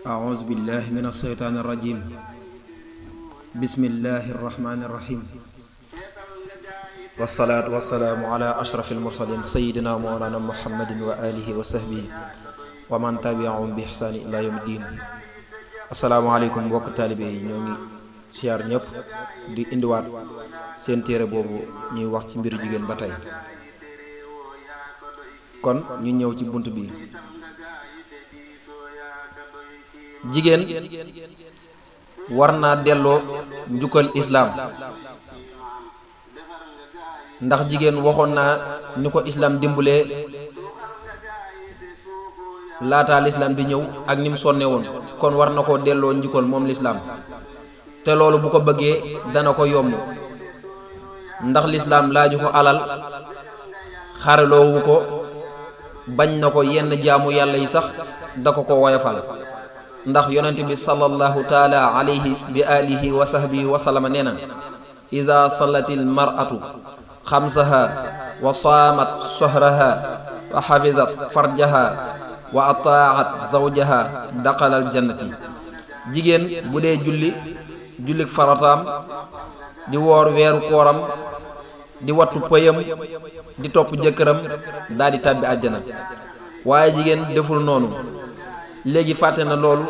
أعوذ بالله من الشيطان الرجيم بسم الله الرحمن الرحيم والصلاة والسلام على أشرف المرسلين سيدنا مولانا محمد وآله وصحبه ومن تبعهم بإحسان إلى يوم الدين. السلام عليكم mbokk taalibe yi ñoo ngi siyaar ñëpp di indiwaat seen téere boobu ñuy wax ci mbiru jigéen ba tey. kon ñu ñëw ci bunt bi. jigéen war naa delloo njukkal islaam ndax jigéen waxoon naa ni ko islaam dimbalee laataa lislaam di ñëw ak ni mu sonne woon kon war na ko delloo njukkal moom lislaam te loolu bu ko bëggee dana ko yomb ndax lislaam laaju ko alal xaraloowu ko bañ na ko yenn jaamu yàlla yi sax da ko woyofal ndax yonent bi sallallahu taala alayhi bi alihi wa sahbihi wa sallama nee na iza sallatil mar'atu xamsaha wa saamat shahraha wa xafizat farjaha wa ataat zawjaha daqalal jannati. jigéen bu dee jullik farataam di woor weeru kooram di wattu pëyam di topp jëkkëram daal di tàbbi àjjana. waaye jigéen deful noonu léegi fàtte na loolu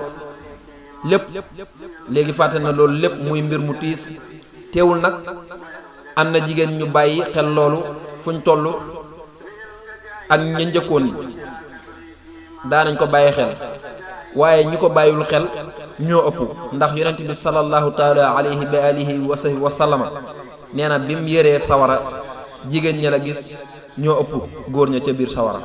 lépp muy mbir mu tiis. teewul nag am na jigéen ñu bàyyi xel loolu fuñ toll ak ña njëkkoon yi daanañ ko bàyyi xel waaye ñi ko bàyyiwul xel ñoo ëpp ndax yonent bi sallallahu taala alayhi bi alihi wa sahbihi wa sallama nee na bi mu yëree sawara jigéen ña la gis ñoo ëpp góor ña ca biir sawara.